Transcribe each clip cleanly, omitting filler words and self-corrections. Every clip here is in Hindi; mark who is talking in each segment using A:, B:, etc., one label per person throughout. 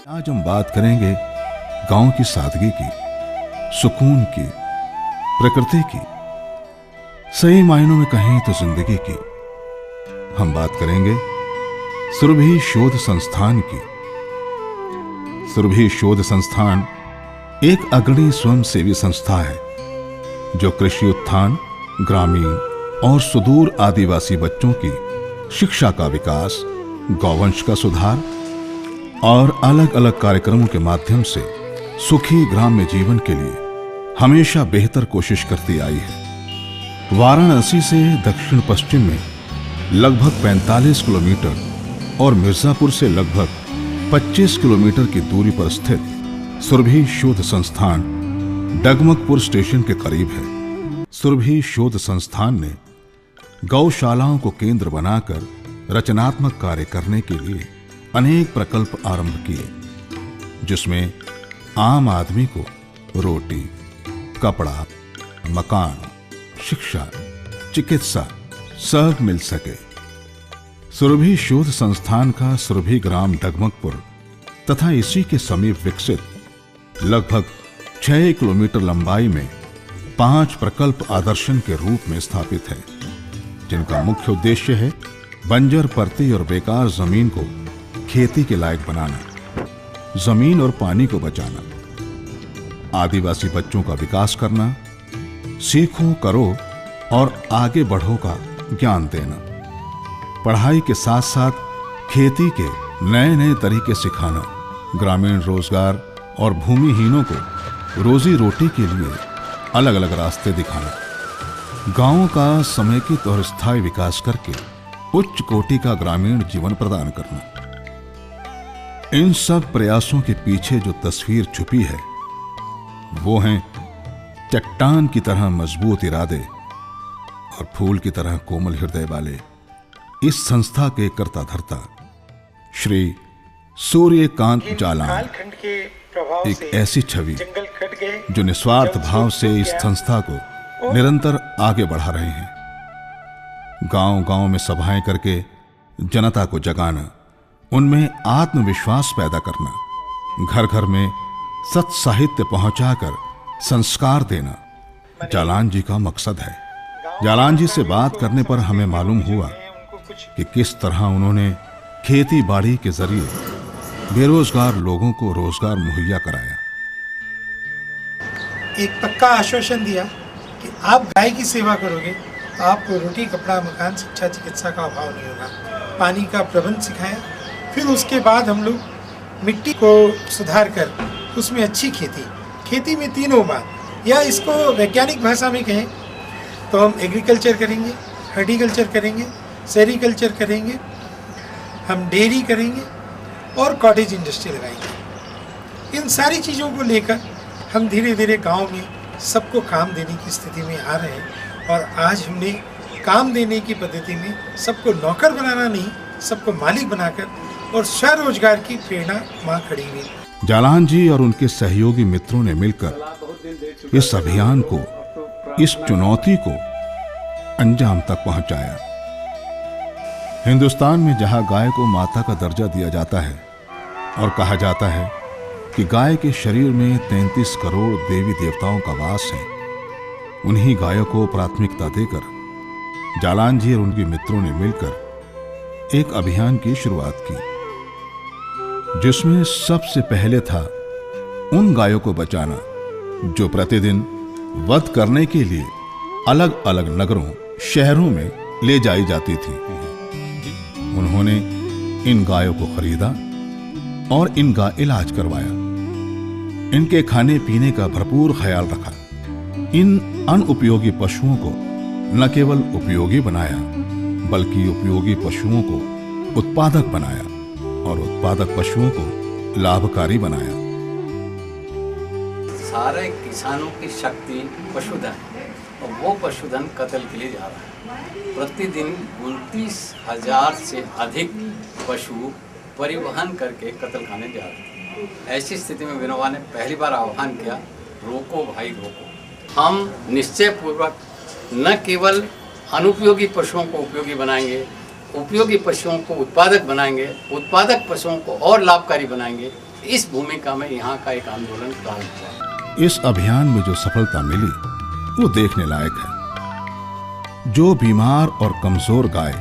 A: आज हम बात करेंगे गांव की सादगी की, सुकून की, प्रकृति की, सही मायनों में कहें तो जिंदगी की। हम बात करेंगे सुरभि शोध संस्थान की। सुरभि शोध संस्थान एक अग्रणी स्वयंसेवी संस्था है जो कृषि उत्थान, ग्रामीण और सुदूर आदिवासी बच्चों की शिक्षा का विकास, गौवंश का सुधार और अलग अलग कार्यक्रमों के माध्यम से सुखी ग्राम्य जीवन के लिए हमेशा बेहतर कोशिश करती आई है। वाराणसी से दक्षिण पश्चिम में लगभग 45 किलोमीटर और मिर्जापुर से लगभग 25 किलोमीटर की दूरी पर स्थित सुरभि शोध संस्थान डगमगपुर स्टेशन के करीब है। सुरभि शोध संस्थान ने गौशालाओं को केंद्र बनाकर रचनात्मक कार्य करने के लिए अनेक प्रकल्प आरंभ किए, जिसमें आम आदमी को रोटी, कपड़ा, मकान, शिक्षा, चिकित्सा सब मिल सके। सुरभि शोध संस्थान का सुरभि ग्राम डगमगपुर तथा इसी के समीप विकसित लगभग 6 किलोमीटर लंबाई में 5 प्रकल्प आदर्शन के रूप में स्थापित है, जिनका मुख्य उद्देश्य है बंजर पड़ती और बेकार जमीन को खेती के लायक बनाना, जमीन और पानी को बचाना, आदिवासी बच्चों का विकास करना, सीखो करो और आगे बढ़ो का ज्ञान देना, पढ़ाई के साथ साथ खेती के नए नए तरीके सिखाना, ग्रामीण रोजगार और भूमिहीनों को रोजी रोटी के लिए अलग अलग रास्ते दिखाना, गांवों का समेकित और स्थायी विकास करके उच्च कोटि का ग्रामीण जीवन प्रदान करना। इन सब प्रयासों के पीछे जो तस्वीर छुपी है वो हैं चट्टान की तरह मजबूत इरादे और फूल की तरह कोमल हृदय वाले इस संस्था के कर्ता धर्ता श्री सूर्यकांत जालान, एक ऐसी छवि जो निस्वार्थ भाव से इस संस्था को निरंतर आगे बढ़ा रहे हैं। गांव गांव में सभाएं करके जनता को जगाना, उनमें आत्मविश्वास पैदा करना, घर घर में सत साहित्य पहुंचाकर संस्कार देना जालान जी का मकसद है। जालान जी से बात करने पर हमें मालूम हुआ कि किस तरह उन्होंने खेती बाड़ी के जरिए बेरोजगार लोगों को रोजगार मुहैया कराया।
B: एक पक्का आश्वासन दिया कि आप गाय की सेवा करोगे तो आपको रोटी, कपड़ा, मकान, शिक्षा, चिकित्सा का अभाव नहीं होगा। पानी का प्रबंध सिखाया। फिर उसके बाद हम लोग मिट्टी को सुधार कर उसमें अच्छी खेती में तीनों बात, या इसको वैज्ञानिक भाषा में कहें तो हम एग्रीकल्चर करेंगे, हर्टिकल्चर करेंगे, सेरिकल्चर करेंगे, हम डेयरी करेंगे और कॉटेज इंडस्ट्री लगाएंगे। इन सारी चीज़ों को लेकर हम धीरे धीरे गांव में सबको काम देने की स्थिति में आ रहे हैं और आज हमने काम देने की पद्धति में सबको नौकर बनाना नहीं, सबको मालिक बनाकर और स्वरोजगार की प्रेरणा वहाँ खड़ी हुई।
A: जालान जी और उनके सहयोगी मित्रों ने मिलकर इस अभियान को, इस चुनौती को अंजाम तक पहुंचाया। हिंदुस्तान में जहां गाय को माता का दर्जा दिया जाता है और कहा जाता है कि गाय के शरीर में 33 करोड़ देवी देवताओं का वास है, उन्हीं गायों को प्राथमिकता देकर जालान जी और उनके मित्रों ने मिलकर एक अभियान की शुरुआत की, जिसमें सबसे पहले था उन गायों को बचाना जो प्रतिदिन वध करने के लिए अलग अलग नगरों, शहरों में ले जाई जाती थी। उन्होंने इन गायों को खरीदा और इनका इलाज करवाया, इनके खाने पीने का भरपूर ख्याल रखा इन अनुपयोगी पशुओं को न केवल उपयोगी बनाया, बल्कि उपयोगी पशुओं को उत्पादक बनाया और उत्पादक पशुओं को लाभकारी बनाया।
C: सारे किसानों की शक्ति पशुधन है और वो पशुधन कत्ल के लिए जा रहा है। प्रतिदिन 29,000 से अधिक पशु परिवहन करके कत्ल खाने जा रहे हैं। ऐसी स्थिति में विनोबा ने पहली बार आह्वान किया, रोको भाई रोको। हम निश्चय पूर्वक न केवल अनुपयोगी पशुओं को उपयोगी बनाएंगे, उपयोगी पशुओं को उत्पादक बनाएंगे, उत्पादक पशुओं को और लाभकारी बनाएंगे। इस भूमिका में यहाँ का एक आंदोलन प्रारंभ हुआ।
A: इस अभियान में जो सफलता मिली वो देखने लायक है। जो बीमार और कमजोर गाय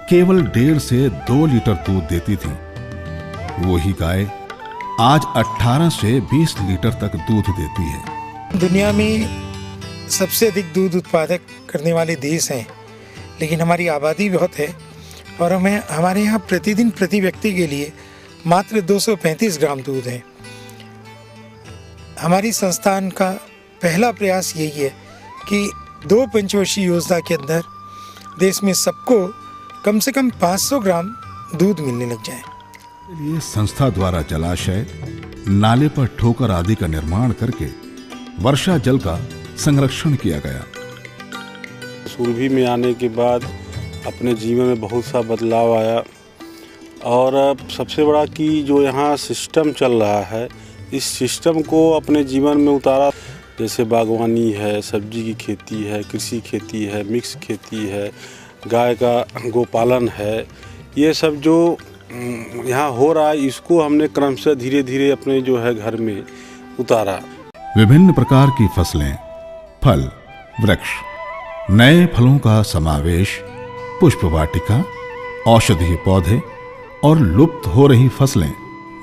A: केवल 1.5 से 2 लीटर दूध देती थी, वो ही गाय आज 18 से 20 लीटर तक दूध देती है।
B: दुनिया में सबसे अधिक दूध उत्पादक करने वाले देश हैं, लेकिन हमारी आबादी बहुत है और हमारे यहाँ प्रतिदिन प्रति व्यक्ति के लिए मात्र 235 ग्राम दूध है। हमारी संस्थान का पहला प्रयास यही है कि 2 पंचवर्षीय योजना के अंदर देश में सबको कम से कम 500 ग्राम दूध मिलने लग जाए।
A: ये संस्था द्वारा जलाशय, नाले पर ठोकर आदि का निर्माण करके वर्षा जल का संरक्षण किया गया।
D: सुरभि में आने के बाद अपने जीवन में बहुत सा बदलाव आया और सबसे बड़ा कि जो यहाँ सिस्टम चल रहा है, इस सिस्टम को अपने जीवन में उतारा। जैसे बागवानी है, सब्जी की खेती है, कृषि खेती है, मिक्स खेती है, गाय का गोपालन है, ये सब जो यहाँ हो रहा है, इसको हमने क्रमशः धीरे धीरे अपने जो है घर में उतारा।
A: विभिन्न प्रकार की फसलें, फल, वृक्ष, नए फलों का समावेश, पुष्प वाटिका, औषधीय पौधे और लुप्त हो रही फसलें,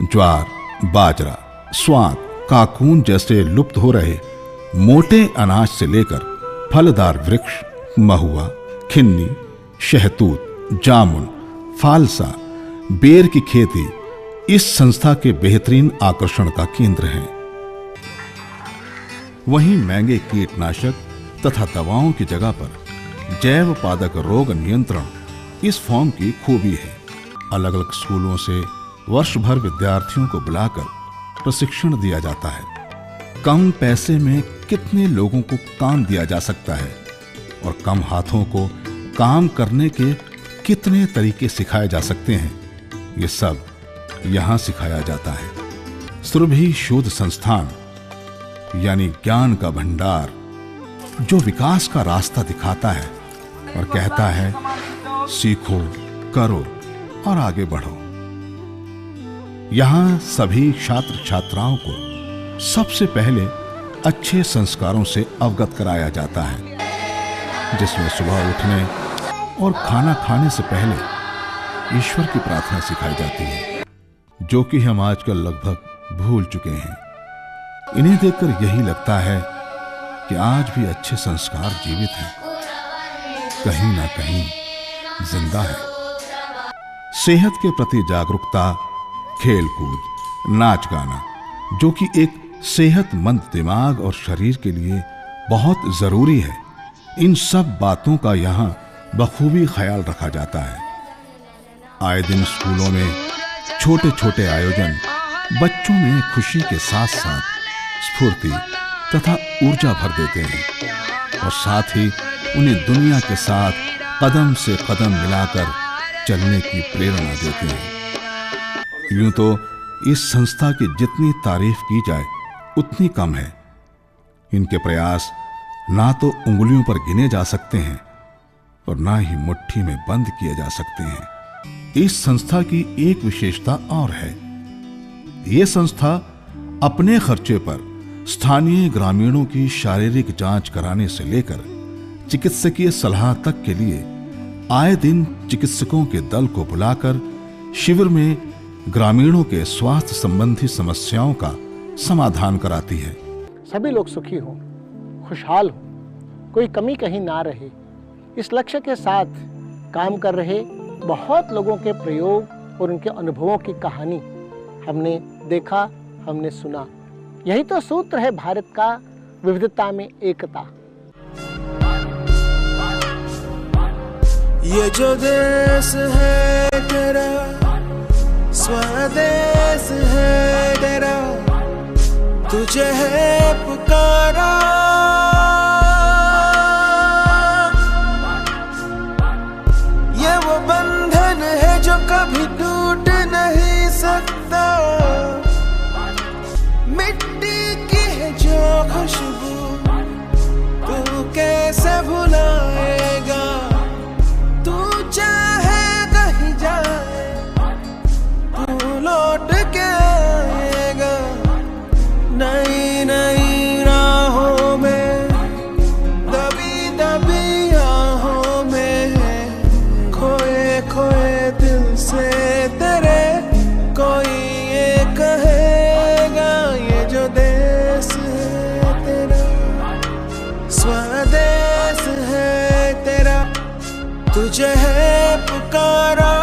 A: ज्वार, बाजरा, स्वांग, काकून जैसे लुप्त हो रहे मोटे अनाज से लेकर फलदार वृक्ष, महुआ, खिन्नी, शहतूत, जामुन, फालसा, बेर की खेती इस संस्था के बेहतरीन आकर्षण का केंद्र है। वहीं महंगे कीटनाशक तथा दवाओं की जगह पर जैव पादक रोग नियंत्रण इस फॉर्म की खूबी है। अलग अलग स्कूलों से वर्ष भर विद्यार्थियों को बुलाकर प्रशिक्षण दिया जाता है। कम पैसे में कितने लोगों को काम दिया जा सकता है और कम हाथों को काम करने के कितने तरीके सिखाए जा सकते हैं, ये सब यहाँ सिखाया जाता है। सुरभि शोध संस्थान यानी ज्ञान का भंडार, जो विकास का रास्ता दिखाता है और कहता है सीखो, करो और आगे बढ़ो। यहाँ सभी छात्र छात्राओं को सबसे पहले अच्छे संस्कारों से अवगत कराया जाता है, जिसमें सुबह उठने और खाना खाने से पहले ईश्वर की प्रार्थना सिखाई जाती है, जो कि हम आजकल लगभग भूल चुके हैं। इन्हें देखकर यही लगता है कि आज भी अच्छे संस्कार जीवित हैं, कहीं ना कहीं जिंदा है। सेहत के प्रति जागरूकता, खेल कूद, नाच गाना, जो कि एक सेहतमंद दिमाग और शरीर के लिए बहुत जरूरी है, इन सब बातों का यहाँ बखूबी ख्याल रखा जाता है। आए दिन स्कूलों में छोटे छोटे आयोजन बच्चों में खुशी के साथ साथ स्फूर्ति तथा ऊर्जा भर देते हैं और साथ ही उन्हें दुनिया के साथ कदम से कदम मिलाकर चलने की प्रेरणा देते हैं। यूं तो इस संस्था की जितनी तारीफ की जाए उतनी कम है। इनके प्रयास ना तो उंगलियों पर गिने जा सकते हैं और ना ही मुट्ठी में बंद किए जा सकते हैं। इस संस्था की एक विशेषता और है। यह संस्था अपने खर्चे पर स्थानीय ग्रामीणों की शारीरिक जांच कराने से लेकर चिकित्सकीय सलाह तक के लिए आए दिन चिकित्सकों के दल को बुलाकर शिविर में ग्रामीणों के स्वास्थ्य संबंधी समस्याओं का समाधान कराती है।
E: सभी लोग सुखी हों, खुशहाल हों, कोई कमी कहीं ना रहे, इस लक्ष्य के साथ काम कर रहे बहुत लोगों के प्रयोग और उनके अनुभवों की कहानी हमने देखा, हमने सुना। यही तो सूत्र है भारत का विविधता में एकता।
F: ये जो देश है तेरा, स्वदेश है तेरा, तुझे है पुकारा। ये वो बंधन है जो कभी टूट नहीं सकता, मिट्टी की है जो खुशबू तू कैसे भुलाएगा। तू चाहे कहीं जाए तू लौट के आएगा। नई नई राहों में दबी दबी आहों में खोए खोए दिल से तेरे कोई ये कहेगा। ये जो देश है तेरा, स्वदेश है तेरा, तुझे है पुकारा।